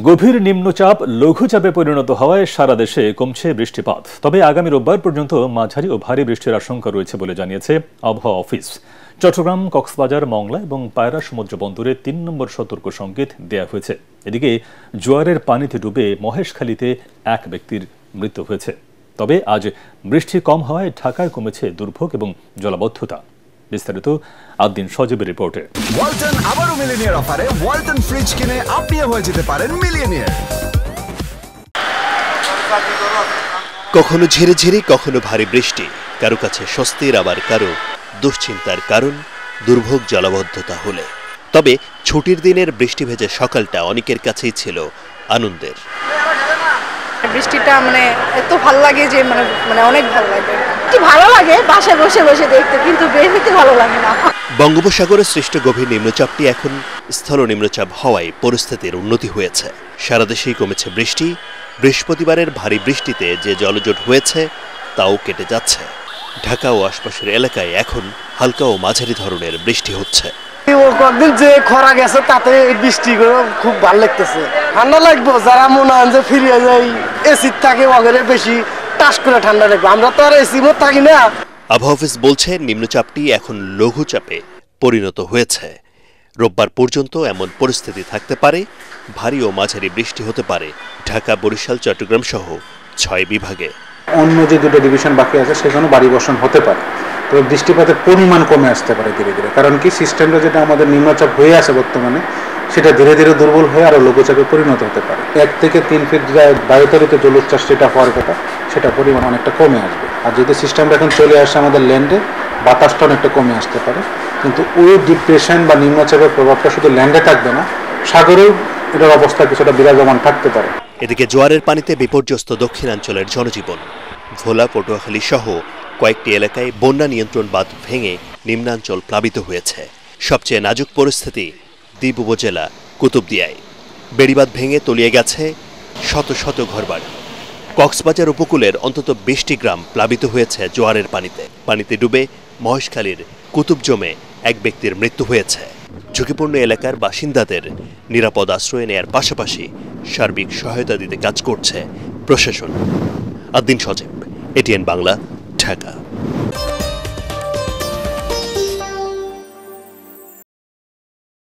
গভীর নিম্নচাপ লঘুচাপে পরিণত হওয়ায় সারা দেশে কমছে বৃষ্টিপাত। তবে আগামী রোববার পর্যন্ত মাঝারি ও ভারী বৃষ্টির আশঙ্কা রয়েছে বলে জানিয়েছে আবহাওয়া অফিস। চট্টগ্রাম, কক্সবাজার, মংলা এবং পায়রা সমুদ্র বন্দরে ৩ নম্বর সতর্ক সংকেত দেয়া হয়েছে। এদিকে জোয়ারের পানিতে ডুবে মহেশখালীতে এক ব্যক্তির মৃত্যু হয়েছে। তবে আজ বৃষ্টি কম হওয়ায় ঢাকায় কমেছে দুর্ভোগ এবং জলাবদ্ধতা। বিস্তারিত আদ্দিন সজীবের রিপোর্টে। ওয়ালটন আবারও মিলিয়নিয়ার অফারে ওয়ালটন ফ্রিজ কিনে আপনিও হয়ে যেতে পারেন মিলিয়নিয়ার। কখনো ঝিরিঝিরি, কখনো ভারী বৃষ্টি, কারো কাছে স্বস্তির, আবার কারো দুশ্চিন্তার কারণ দুর্ভোগ জলাবদ্ধতা হলে। তবে ছুটির দিনের বৃষ্টি ভেজা সকালটা অনেকের কাছেই ছিল আনন্দের। বৃষ্টিটা এত ভালো লাগে যে অনেক ভালো লাগে। কি ভালো লাগে বাসায় বসে বসে দেখতে, কিন্তু বের হইতে ভালো লাগে না। বঙ্গোপসাগরে সৃষ্ট গভীর নিম্নচাপটি এখন স্থল নিম্নচাপ হওয়ায় পরিস্থিতির উন্নতি হয়েছে। সারা দেশেই কমেছে বৃষ্টি। বৃহস্পতিবারের ভারী বৃষ্টিতে যে জলজট হয়েছে তাও কেটে যাচ্ছে। ঢাকা ও আশপাশের এলাকায় এখন হালকা ও মাঝারি ধরনের বৃষ্টি হচ্ছে। কয়েকদিন যে খরা গেছে তাতে বৃষ্টি খুব ভালো লাগতেছে। ঠান্ডা লাগবে যারা মনে হয় যে ফিরে যাই এসি থাকে ওদের বেশি টাস করে ঠান্ডা লাগবে। আমরা তো আর এসি মত থাকি না। আবহাওয়া অফিস বলছে নিম্নচাপটি এখন লঘুচাপে পরিণত হয়েছে। রোববার পর্যন্ত এমন পরিস্থিতি থাকতে পারে। ভারী ও মাঝারি বৃষ্টি হতে পারে ঢাকা, বরিশাল, চট্টগ্রাম সহ 6 বিভাগে। অন্য যে দুটো ডিভিশন বাকি আছে সেখানে ভারী বর্ষণ হতে পারে। তবে বৃষ্টিপাতের পরিমাণ কমে আসতে পারে ধীরে ধীরে। কারণ কি, সিস্টেমটা যেটা আমাদের নিম্নচাপ হয়ে আছে বর্তমানে, সেটা ধীরে ধীরে দুর্বল হয়ে আরো লঘুচাপে পরিণত হতে পারে। 1 থেকে 3 ফিট বায়ুতাড়িত জলোচ্ছ্বাস যেটা হওয়ার কথা, সেটা পরিমাণ অনেকটা কমে আসবে। আর যদি সিস্টেমটা এখন চলে আসে আমাদের ল্যান্ডে, বাতাসটা অনেকটা কমে আসতে পারে। কিন্তু ওই ডিপ্রেশন বা নিম্নচাপের প্রভাবটা শুধু ল্যান্ডে থাকবে না, সাগরেও এটার অবস্থা কিছুটা বিরাজমান থাকতে পারে। এদিকে জোয়ারের পানিতে বিপর্যস্ত দক্ষিণাঞ্চলের জনজীবন। ভোলা, পটুয়াখালী সহ কয়েকটি এলাকায় বন্যা নিয়ন্ত্রণ বাঁধ ভেঙে নিম্নাঞ্চল প্লাবিত হয়েছে। সবচেয়ে নাজুক পরিস্থিতি দ্বীপ উপজেলা কুতুবদিয়ায়। বেড়িবাঁধ ভেঙে তলিয়ে গেছে শত শত ঘরবাড়ি। কক্সবাজার উপকূলের অন্তত 20টি গ্রাম প্লাবিত হয়েছে জোয়ারের পানিতে। পানিতে ডুবে মহেশখালীর কুতুব জমে এক ব্যক্তির মৃত্যু হয়েছে। ঝুঁকিপূর্ণ এলাকার বাসিন্দাদের নিরাপদ আশ্রয় নেয়ার পাশাপাশি সার্বিক সহায়তা দিতে কাজ করছে প্রশাসন। আদ্দিন সজীব, এটিএন বাংলা, ঢাকা।